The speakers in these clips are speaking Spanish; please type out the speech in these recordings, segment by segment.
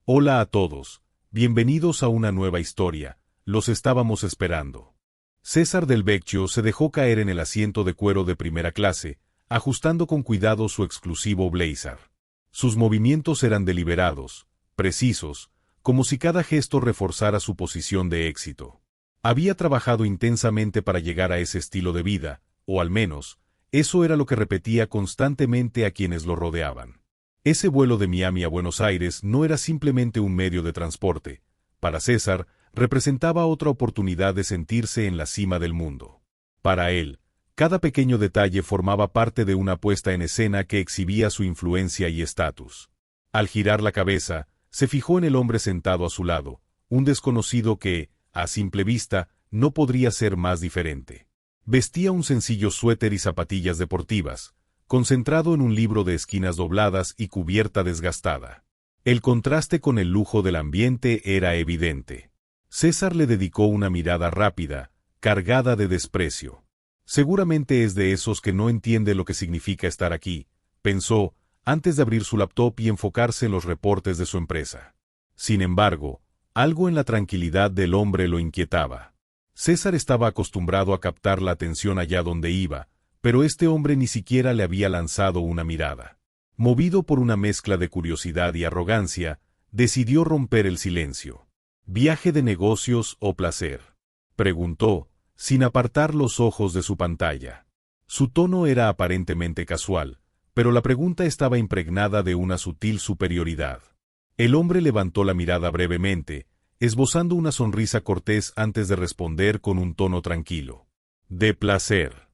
Hola a todos, bienvenidos a una nueva historia, los estábamos esperando. César del Vecchio se dejó caer en el asiento de cuero de primera clase, ajustando con cuidado su exclusivo blazer. Sus movimientos eran deliberados, precisos, como si cada gesto reforzara su posición de éxito. Había trabajado intensamente para llegar a ese estilo de vida, o al menos, eso era lo que repetía constantemente a quienes lo rodeaban. Ese vuelo de Miami a Buenos Aires no era simplemente un medio de transporte. Para César, representaba otra oportunidad de sentirse en la cima del mundo. Para él, cada pequeño detalle formaba parte de una puesta en escena que exhibía su influencia y estatus. Al girar la cabeza, se fijó en el hombre sentado a su lado, un desconocido que, a simple vista, no podría ser más diferente. Vestía un sencillo suéter y zapatillas deportivas, concentrado en un libro de esquinas dobladas y cubierta desgastada. El contraste con el lujo del ambiente era evidente. César le dedicó una mirada rápida, cargada de desprecio. Seguramente es de esos que no entiende lo que significa estar aquí, pensó, antes de abrir su laptop y enfocarse en los reportes de su empresa. Sin embargo, algo en la tranquilidad del hombre lo inquietaba. César estaba acostumbrado a captar la atención allá donde iba, pero este hombre ni siquiera le había lanzado una mirada. Movido por una mezcla de curiosidad y arrogancia, decidió romper el silencio. ¿Viaje de negocios o placer?, preguntó, sin apartar los ojos de su pantalla. Su tono era aparentemente casual, pero la pregunta estaba impregnada de una sutil superioridad. El hombre levantó la mirada brevemente, esbozando una sonrisa cortés antes de responder con un tono tranquilo. De placer.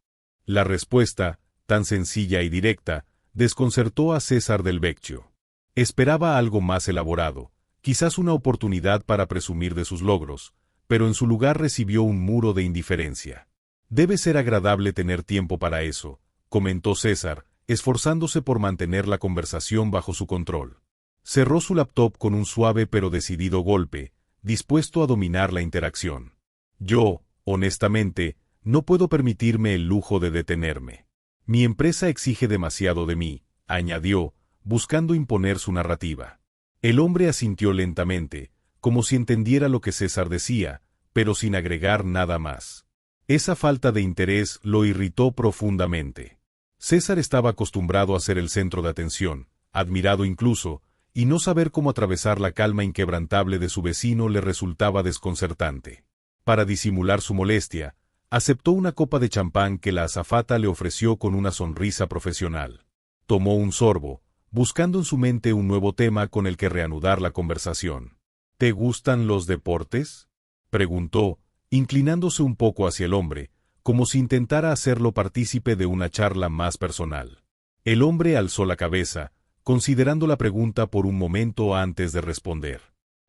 La respuesta, tan sencilla y directa, desconcertó a César del Vecchio. Esperaba algo más elaborado, quizás una oportunidad para presumir de sus logros, pero en su lugar recibió un muro de indiferencia. Debe ser agradable tener tiempo para eso, comentó César, esforzándose por mantener la conversación bajo su control. Cerró su laptop con un suave pero decidido golpe, dispuesto a dominar la interacción. Yo, honestamente, no puedo permitirme el lujo de detenerme. Mi empresa exige demasiado de mí, añadió, buscando imponer su narrativa. El hombre asintió lentamente, como si entendiera lo que César decía, pero sin agregar nada más. Esa falta de interés lo irritó profundamente. César estaba acostumbrado a ser el centro de atención, admirado incluso, y no saber cómo atravesar la calma inquebrantable de su vecino le resultaba desconcertante. Para disimular su molestia, aceptó una copa de champán que la azafata le ofreció con una sonrisa profesional. Tomó un sorbo, buscando en su mente un nuevo tema con el que reanudar la conversación. ¿Te gustan los deportes?, preguntó, inclinándose un poco hacia el hombre, como si intentara hacerlo partícipe de una charla más personal. El hombre alzó la cabeza, considerando la pregunta por un momento antes de responder.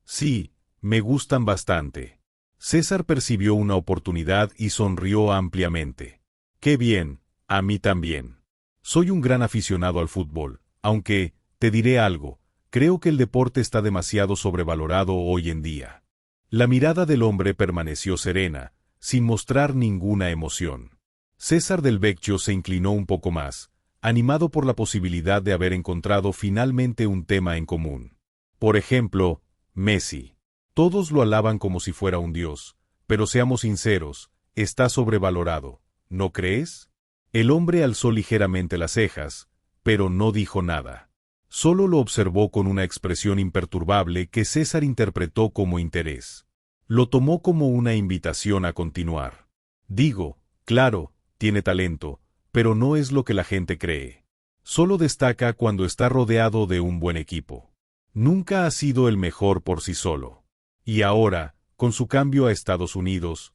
Sí, me gustan bastante. César percibió una oportunidad y sonrió ampliamente. ¡Qué bien! A mí también. Soy un gran aficionado al fútbol, aunque, te diré algo, creo que el deporte está demasiado sobrevalorado hoy en día. La mirada del hombre permaneció serena, sin mostrar ninguna emoción. César del Vecchio se inclinó un poco más, animado por la posibilidad de haber encontrado finalmente un tema en común. Por ejemplo, Messi. Todos lo alaban como si fuera un dios, pero seamos sinceros, está sobrevalorado, ¿no crees? El hombre alzó ligeramente las cejas, pero no dijo nada. Solo lo observó con una expresión imperturbable que César interpretó como interés. Lo tomó como una invitación a continuar. Digo, claro, tiene talento, pero no es lo que la gente cree. Solo destaca cuando está rodeado de un buen equipo. Nunca ha sido el mejor por sí solo. Y ahora, con su cambio a Estados Unidos,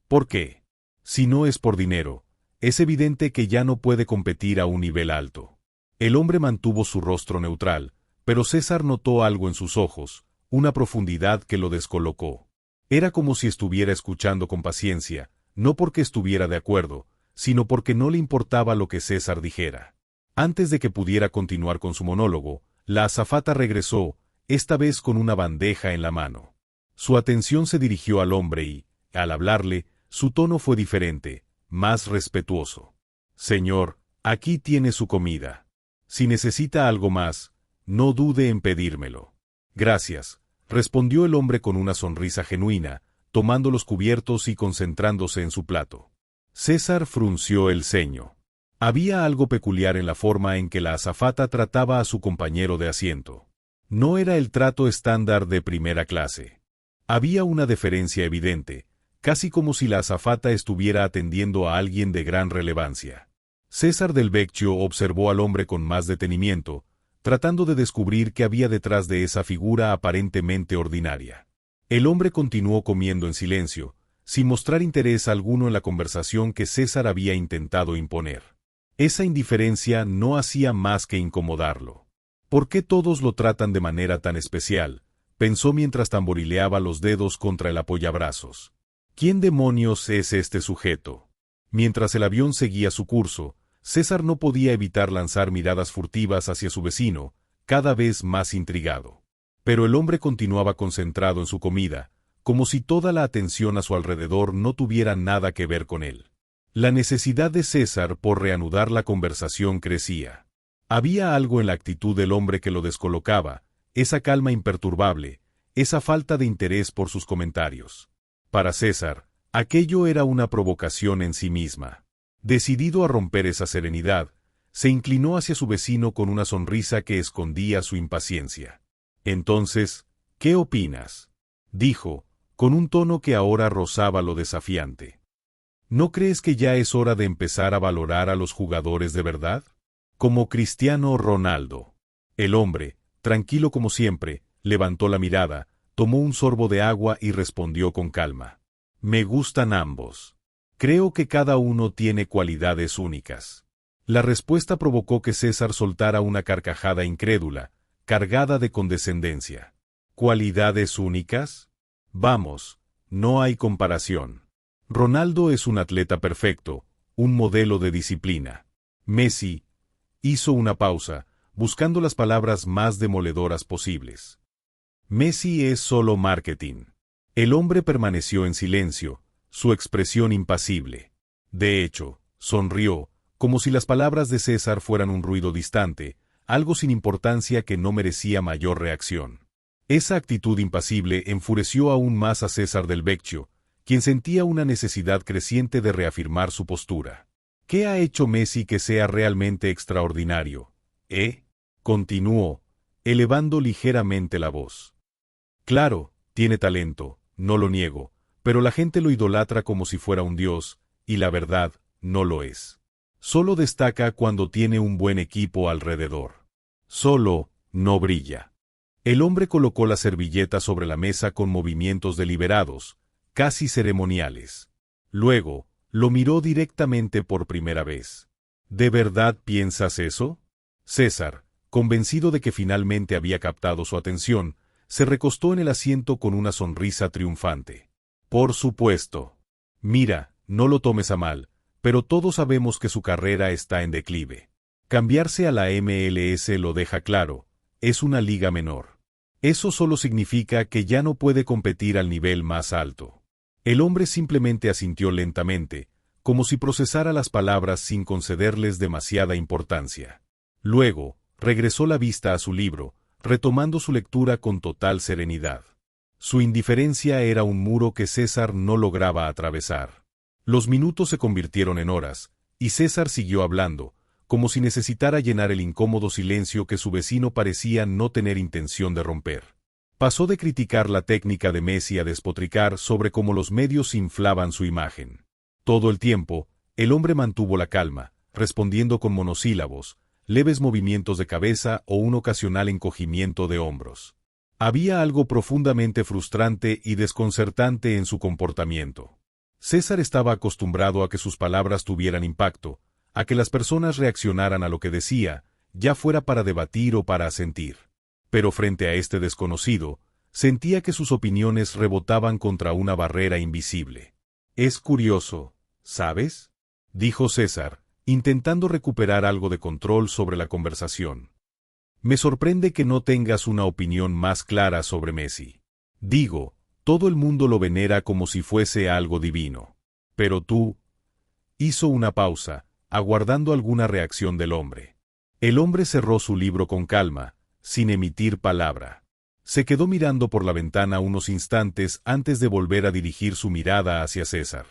¿por qué? Si no es por dinero, es evidente que ya no puede competir a un nivel alto. El hombre mantuvo su rostro neutral, pero César notó algo en sus ojos, una profundidad que lo descolocó. Era como si estuviera escuchando con paciencia, no porque estuviera de acuerdo, sino porque no le importaba lo que César dijera. Antes de que pudiera continuar con su monólogo, la azafata regresó, esta vez con una bandeja en la mano. Su atención se dirigió al hombre y, al hablarle, su tono fue diferente, más respetuoso. Señor, aquí tiene su comida. Si necesita algo más, no dude en pedírmelo. Gracias, respondió el hombre con una sonrisa genuina, tomando los cubiertos y concentrándose en su plato. César frunció el ceño. Había algo peculiar en la forma en que la azafata trataba a su compañero de asiento. No era el trato estándar de primera clase. Había una deferencia evidente, casi como si la azafata estuviera atendiendo a alguien de gran relevancia. César del Vecchio observó al hombre con más detenimiento, tratando de descubrir qué había detrás de esa figura aparentemente ordinaria. El hombre continuó comiendo en silencio, sin mostrar interés alguno en la conversación que César había intentado imponer. Esa indiferencia no hacía más que incomodarlo. ¿Por qué todos lo tratan de manera tan especial?, pensó mientras tamborileaba los dedos contra el apoyabrazos. ¿Quién demonios es este sujeto? Mientras el avión seguía su curso, César no podía evitar lanzar miradas furtivas hacia su vecino, cada vez más intrigado. Pero el hombre continuaba concentrado en su comida, como si toda la atención a su alrededor no tuviera nada que ver con él. La necesidad de César por reanudar la conversación crecía. Había algo en la actitud del hombre que lo descolocaba, esa calma imperturbable, esa falta de interés por sus comentarios. Para César, aquello era una provocación en sí misma. Decidido a romper esa serenidad, se inclinó hacia su vecino con una sonrisa que escondía su impaciencia. Entonces, ¿qué opinas?, dijo, con un tono que ahora rozaba lo desafiante. ¿No crees que ya es hora de empezar a valorar a los jugadores de verdad? Como Cristiano Ronaldo. El hombre, tranquilo como siempre, levantó la mirada, tomó un sorbo de agua y respondió con calma. Me gustan ambos. Creo que cada uno tiene cualidades únicas. La respuesta provocó que César soltara una carcajada incrédula, cargada de condescendencia. ¿Cualidades únicas? Vamos, no hay comparación. Ronaldo es un atleta perfecto, un modelo de disciplina. Messi hizo una pausa, buscando las palabras más demoledoras posibles. Messi es solo marketing. El hombre permaneció en silencio, su expresión impasible. De hecho, sonrió, como si las palabras de César fueran un ruido distante, algo sin importancia que no merecía mayor reacción. Esa actitud impasible enfureció aún más a César del Vecchio, quien sentía una necesidad creciente de reafirmar su postura. ¿Qué ha hecho Messi que sea realmente extraordinario? Continuó, elevando ligeramente la voz. Claro, tiene talento, no lo niego, pero la gente lo idolatra como si fuera un dios, y la verdad, no lo es. Solo destaca cuando tiene un buen equipo alrededor. Solo, no brilla. El hombre colocó la servilleta sobre la mesa con movimientos deliberados, casi ceremoniales. Luego, lo miró directamente por primera vez. ¿De verdad piensas eso? César, convencido de que finalmente había captado su atención, se recostó en el asiento con una sonrisa triunfante. Por supuesto. Mira, no lo tomes a mal, pero todos sabemos que su carrera está en declive. Cambiarse a la MLS lo deja claro, es una liga menor. Eso solo significa que ya no puede competir al nivel más alto. El hombre simplemente asintió lentamente, como si procesara las palabras sin concederles demasiada importancia. Luego, regresó la vista a su libro, retomando su lectura con total serenidad. Su indiferencia era un muro que César no lograba atravesar. Los minutos se convirtieron en horas, y César siguió hablando, como si necesitara llenar el incómodo silencio que su vecino parecía no tener intención de romper. Pasó de criticar la técnica de Messi a despotricar sobre cómo los medios inflaban su imagen. Todo el tiempo, el hombre mantuvo la calma, respondiendo con monosílabos, leves movimientos de cabeza o un ocasional encogimiento de hombros. Había algo profundamente frustrante y desconcertante en su comportamiento. César estaba acostumbrado a que sus palabras tuvieran impacto, a que las personas reaccionaran a lo que decía, ya fuera para debatir o para asentir. Pero frente a este desconocido, sentía que sus opiniones rebotaban contra una barrera invisible. Es curioso, ¿sabes?, dijo César, intentando recuperar algo de control sobre la conversación. Me sorprende que no tengas una opinión más clara sobre Messi. Digo, todo el mundo lo venera como si fuese algo divino. Pero tú... Hizo una pausa, aguardando alguna reacción del hombre. El hombre cerró su libro con calma, sin emitir palabra. Se quedó mirando por la ventana unos instantes antes de volver a dirigir su mirada hacia César.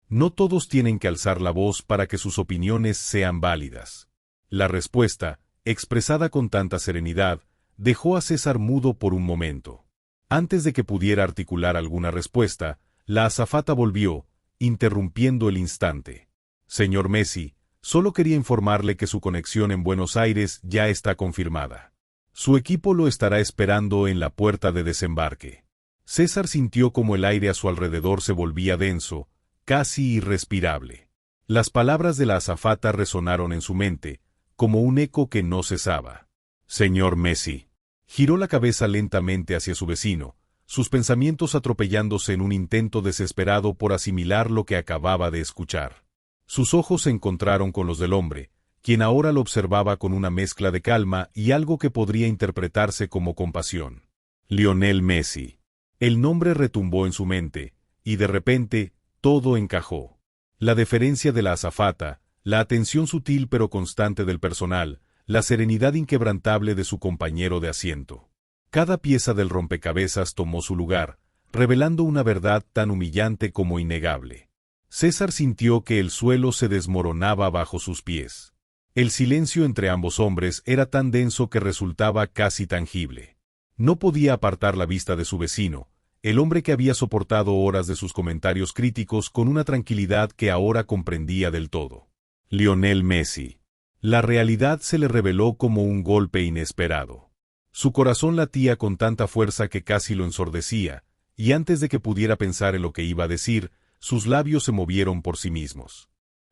No todos tienen que alzar la voz para que sus opiniones sean válidas. La respuesta, expresada con tanta serenidad, dejó a César mudo por un momento. Antes de que pudiera articular alguna respuesta, la azafata volvió, interrumpiendo el instante. Señor Messi, solo quería informarle que su conexión en Buenos Aires ya está confirmada. Su equipo lo estará esperando en la puerta de desembarque. César sintió como el aire a su alrededor se volvía denso, casi irrespirable. Las palabras de la azafata resonaron en su mente, como un eco que no cesaba. Señor Messi. Giró la cabeza lentamente hacia su vecino, sus pensamientos atropellándose en un intento desesperado por asimilar lo que acababa de escuchar. Sus ojos se encontraron con los del hombre, quien ahora lo observaba con una mezcla de calma y algo que podría interpretarse como compasión. Lionel Messi. El nombre retumbó en su mente, y de repente, todo encajó. La deferencia de la azafata, la atención sutil pero constante del personal, la serenidad inquebrantable de su compañero de asiento. Cada pieza del rompecabezas tomó su lugar, revelando una verdad tan humillante como innegable. César sintió que el suelo se desmoronaba bajo sus pies. El silencio entre ambos hombres era tan denso que resultaba casi tangible. No podía apartar la vista de su vecino, el hombre que había soportado horas de sus comentarios críticos con una tranquilidad que ahora comprendía del todo. Lionel Messi. La realidad se le reveló como un golpe inesperado. Su corazón latía con tanta fuerza que casi lo ensordecía, y antes de que pudiera pensar en lo que iba a decir, sus labios se movieron por sí mismos.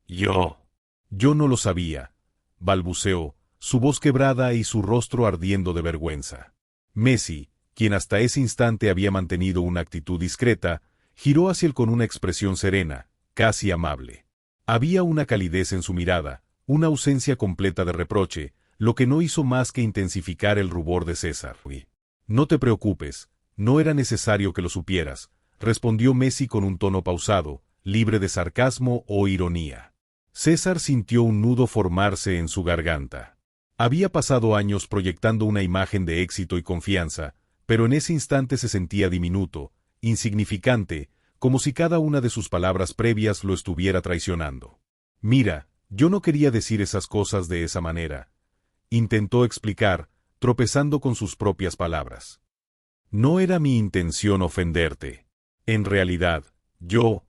Yo no lo sabía, balbuceó, su voz quebrada y su rostro ardiendo de vergüenza. Messi, quien hasta ese instante había mantenido una actitud discreta, giró hacia él con una expresión serena, casi amable. Había una calidez en su mirada, una ausencia completa de reproche, lo que no hizo más que intensificar el rubor de César. No te preocupes, no era necesario que lo supieras, respondió Messi con un tono pausado, libre de sarcasmo o ironía. César sintió un nudo formarse en su garganta. Había pasado años proyectando una imagen de éxito y confianza, pero en ese instante se sentía diminuto, insignificante, como si cada una de sus palabras previas lo estuviera traicionando. Mira, yo no quería decir esas cosas de esa manera, intentó explicar, tropezando con sus propias palabras. No era mi intención ofenderte. En realidad, yo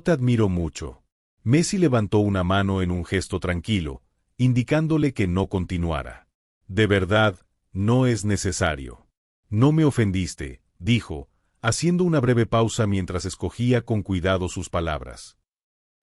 te admiro mucho. Messi levantó una mano en un gesto tranquilo, indicándole que no continuara. De verdad, no es necesario. No me ofendiste, dijo, haciendo una breve pausa mientras escogía con cuidado sus palabras.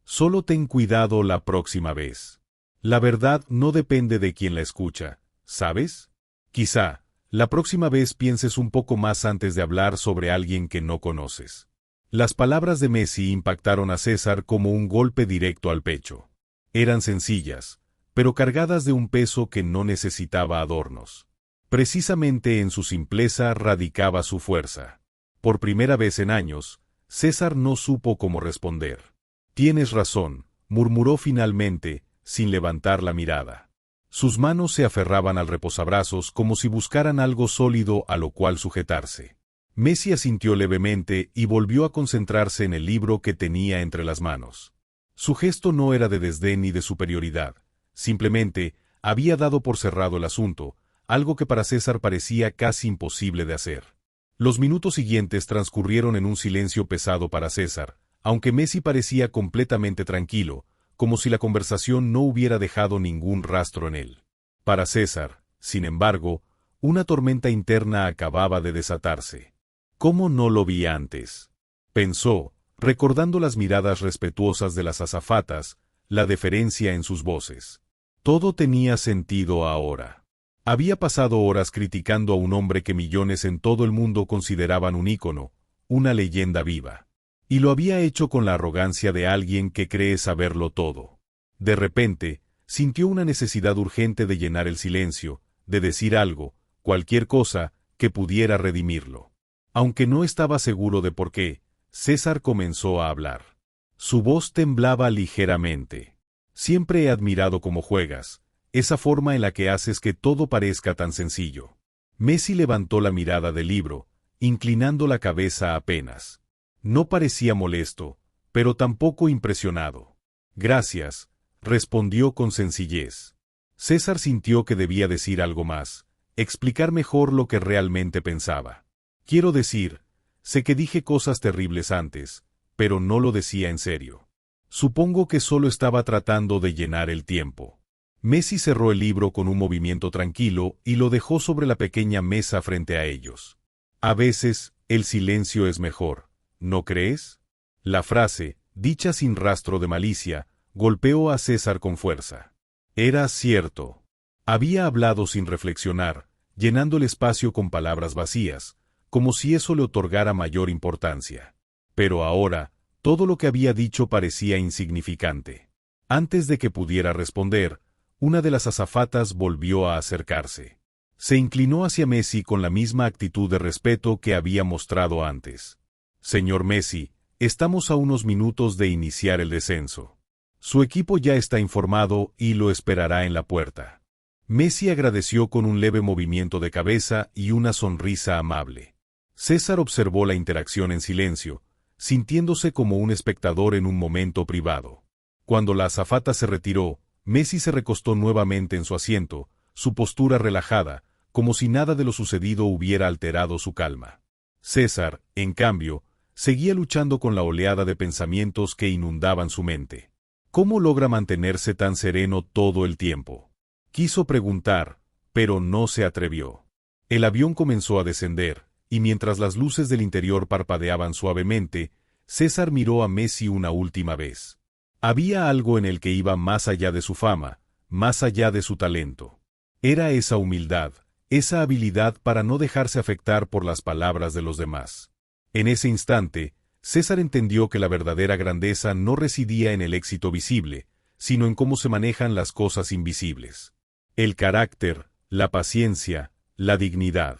Solo ten cuidado la próxima vez. La verdad no depende de quien la escucha, ¿sabes? Quizá, la próxima vez pienses un poco más antes de hablar sobre alguien que no conoces. Las palabras de Messi impactaron a César como un golpe directo al pecho. Eran sencillas, pero cargadas de un peso que no necesitaba adornos. Precisamente en su simpleza radicaba su fuerza. Por primera vez en años, César no supo cómo responder. Tienes razón, murmuró finalmente, sin levantar la mirada. Sus manos se aferraban al reposabrazos como si buscaran algo sólido a lo cual sujetarse. Messi asintió levemente y volvió a concentrarse en el libro que tenía entre las manos. Su gesto no era de desdén ni de superioridad, simplemente había dado por cerrado el asunto, algo que para César parecía casi imposible de hacer. Los minutos siguientes transcurrieron en un silencio pesado para César, aunque Messi parecía completamente tranquilo, como si la conversación no hubiera dejado ningún rastro en él. Para César, sin embargo, una tormenta interna acababa de desatarse. ¿Cómo no lo vi antes?, pensó, recordando las miradas respetuosas de las azafatas, la deferencia en sus voces. Todo tenía sentido ahora. Había pasado horas criticando a un hombre que millones en todo el mundo consideraban un ícono, una leyenda viva. Y lo había hecho con la arrogancia de alguien que cree saberlo todo. De repente, sintió una necesidad urgente de llenar el silencio, de decir algo, cualquier cosa, que pudiera redimirlo. Aunque no estaba seguro de por qué, César comenzó a hablar. Su voz temblaba ligeramente. Siempre he admirado cómo juegas, esa forma en la que haces que todo parezca tan sencillo. Messi levantó la mirada del libro, inclinando la cabeza apenas. No parecía molesto, pero tampoco impresionado. Gracias, respondió con sencillez. César sintió que debía decir algo más, explicar mejor lo que realmente pensaba. Quiero decir, sé que dije cosas terribles antes, pero no lo decía en serio. Supongo que solo estaba tratando de llenar el tiempo. Messi cerró el libro con un movimiento tranquilo y lo dejó sobre la pequeña mesa frente a ellos. A veces, el silencio es mejor, ¿no crees? La frase, dicha sin rastro de malicia, golpeó a César con fuerza. Era cierto. Había hablado sin reflexionar, llenando el espacio con palabras vacías, como si eso le otorgara mayor importancia. Pero ahora, todo lo que había dicho parecía insignificante. Antes de que pudiera responder, una de las azafatas volvió a acercarse. Se inclinó hacia Messi con la misma actitud de respeto que había mostrado antes. Señor Messi, estamos a unos minutos de iniciar el descenso. Su equipo ya está informado y lo esperará en la puerta. Messi agradeció con un leve movimiento de cabeza y una sonrisa amable. César observó la interacción en silencio, sintiéndose como un espectador en un momento privado. Cuando la azafata se retiró, Messi se recostó nuevamente en su asiento, su postura relajada, como si nada de lo sucedido hubiera alterado su calma. César, en cambio, seguía luchando con la oleada de pensamientos que inundaban su mente. ¿Cómo logra mantenerse tan sereno todo el tiempo? Quiso preguntar, pero no se atrevió. El avión comenzó a descender, y mientras las luces del interior parpadeaban suavemente, César miró a Messi una última vez. Había algo en el que iba más allá de su fama, más allá de su talento. Era esa humildad, esa habilidad para no dejarse afectar por las palabras de los demás. En ese instante, César entendió que la verdadera grandeza no residía en el éxito visible, sino en cómo se manejan las cosas invisibles. El carácter, la paciencia, la dignidad.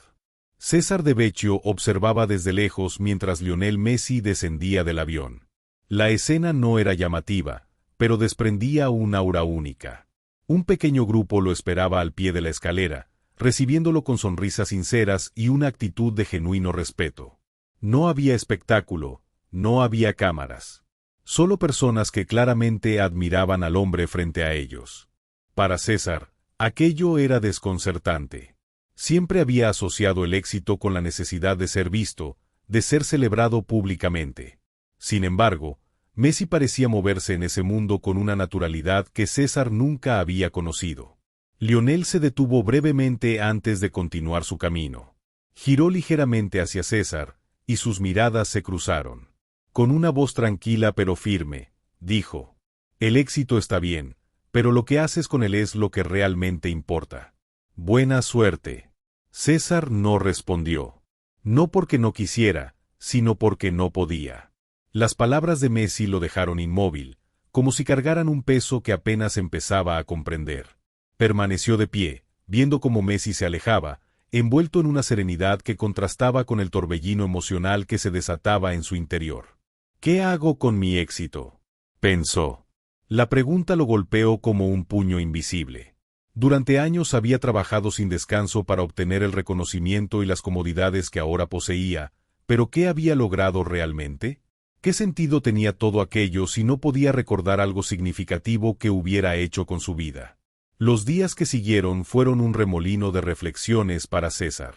César de Vecchio observaba desde lejos mientras Lionel Messi descendía del avión. La escena no era llamativa, pero desprendía un aura única. Un pequeño grupo lo esperaba al pie de la escalera, recibiéndolo con sonrisas sinceras y una actitud de genuino respeto. No había espectáculo, no había cámaras. Solo personas que claramente admiraban al hombre frente a ellos. Para César, aquello era desconcertante. Siempre había asociado el éxito con la necesidad de ser visto, de ser celebrado públicamente. Sin embargo, Messi parecía moverse en ese mundo con una naturalidad que César nunca había conocido. Lionel se detuvo brevemente antes de continuar su camino. Giró ligeramente hacia César, y sus miradas se cruzaron. Con una voz tranquila pero firme, dijo: «El éxito está bien, pero lo que haces con él es lo que realmente importa. Buena suerte». César no respondió. No porque no quisiera, sino porque no podía. Las palabras de Messi lo dejaron inmóvil, como si cargaran un peso que apenas empezaba a comprender. Permaneció de pie, viendo cómo Messi se alejaba, envuelto en una serenidad que contrastaba con el torbellino emocional que se desataba en su interior. «¿Qué hago con mi éxito?», pensó. La pregunta lo golpeó como un puño invisible. Durante años había trabajado sin descanso para obtener el reconocimiento y las comodidades que ahora poseía, pero ¿qué había logrado realmente? ¿Qué sentido tenía todo aquello si no podía recordar algo significativo que hubiera hecho con su vida? Los días que siguieron fueron un remolino de reflexiones para César.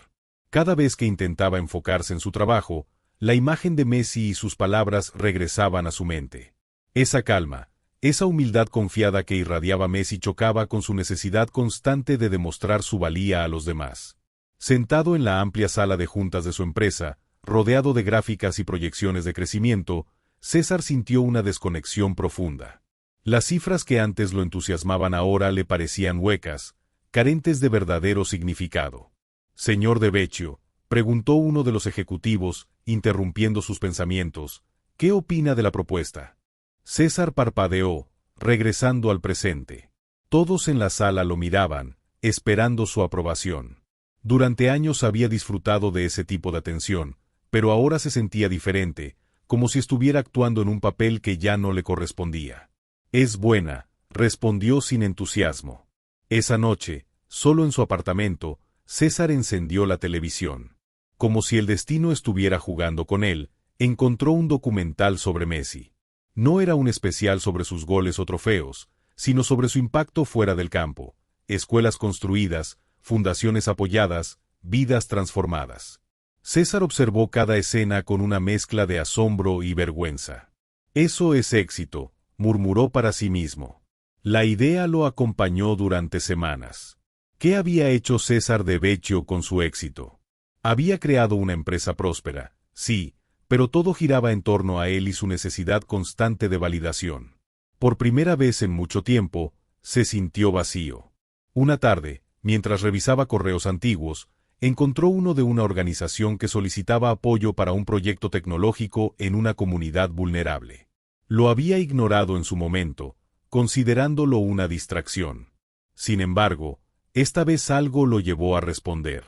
Cada vez que intentaba enfocarse en su trabajo, la imagen de Messi y sus palabras regresaban a su mente. Esa calma, esa humildad confiada que irradiaba Messi chocaba con su necesidad constante de demostrar su valía a los demás. Sentado en la amplia sala de juntas de su empresa, rodeado de gráficas y proyecciones de crecimiento, César sintió una desconexión profunda. Las cifras que antes lo entusiasmaban ahora le parecían huecas, carentes de verdadero significado. «Señor de Vecchio», preguntó uno de los ejecutivos, interrumpiendo sus pensamientos, «¿qué opina de la propuesta?». César parpadeó, regresando al presente. Todos en la sala lo miraban, esperando su aprobación. Durante años había disfrutado de ese tipo de atención, pero ahora se sentía diferente, como si estuviera actuando en un papel que ya no le correspondía. «Es buena», respondió sin entusiasmo. Esa noche, solo en su apartamento, César encendió la televisión. Como si el destino estuviera jugando con él, encontró un documental sobre Messi. No era un especial sobre sus goles o trofeos, sino sobre su impacto fuera del campo, escuelas construidas, fundaciones apoyadas, vidas transformadas. César observó cada escena con una mezcla de asombro y vergüenza. Eso es éxito, murmuró para sí mismo. La idea lo acompañó durante semanas. ¿Qué había hecho César de Vecchio con su éxito? Había creado una empresa próspera, sí, pero todo giraba en torno a él y su necesidad constante de validación. Por primera vez en mucho tiempo, se sintió vacío. Una tarde, mientras revisaba correos antiguos, encontró uno de una organización que solicitaba apoyo para un proyecto tecnológico en una comunidad vulnerable. Lo había ignorado en su momento, considerándolo una distracción. Sin embargo, esta vez algo lo llevó a responder.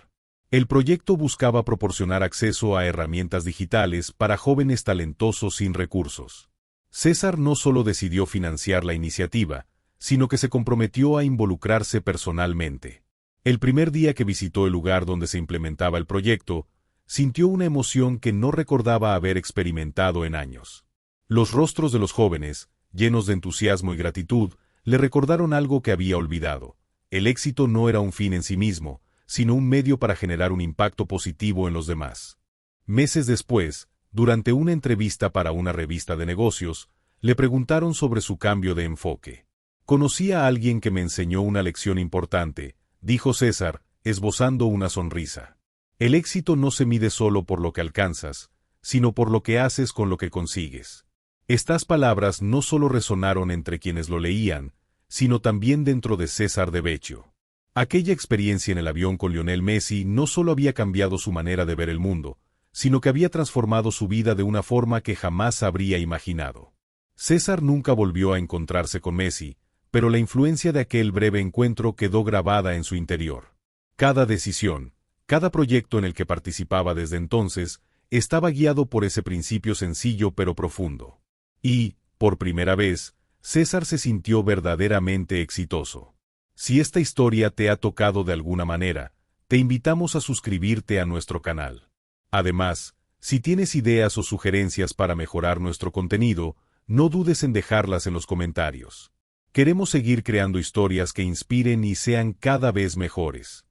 El proyecto buscaba proporcionar acceso a herramientas digitales para jóvenes talentosos sin recursos. César no solo decidió financiar la iniciativa, sino que se comprometió a involucrarse personalmente. El primer día que visitó el lugar donde se implementaba el proyecto, sintió una emoción que no recordaba haber experimentado en años. Los rostros de los jóvenes, llenos de entusiasmo y gratitud, le recordaron algo que había olvidado. El éxito no era un fin en sí mismo, sino un medio para generar un impacto positivo en los demás. Meses después, durante una entrevista para una revista de negocios, le preguntaron sobre su cambio de enfoque. «Conocí a alguien que me enseñó una lección importante», dijo César, esbozando una sonrisa. El éxito no se mide solo por lo que alcanzas, sino por lo que haces con lo que consigues. Estas palabras no solo resonaron entre quienes lo leían, sino también dentro de César de Vecchio. Aquella experiencia en el avión con Lionel Messi no solo había cambiado su manera de ver el mundo, sino que había transformado su vida de una forma que jamás habría imaginado. César nunca volvió a encontrarse con Messi, pero la influencia de aquel breve encuentro quedó grabada en su interior. Cada decisión, cada proyecto en el que participaba desde entonces, estaba guiado por ese principio sencillo pero profundo. Y, por primera vez, César se sintió verdaderamente exitoso. Si esta historia te ha tocado de alguna manera, te invitamos a suscribirte a nuestro canal. Además, si tienes ideas o sugerencias para mejorar nuestro contenido, no dudes en dejarlas en los comentarios. Queremos seguir creando historias que inspiren y sean cada vez mejores.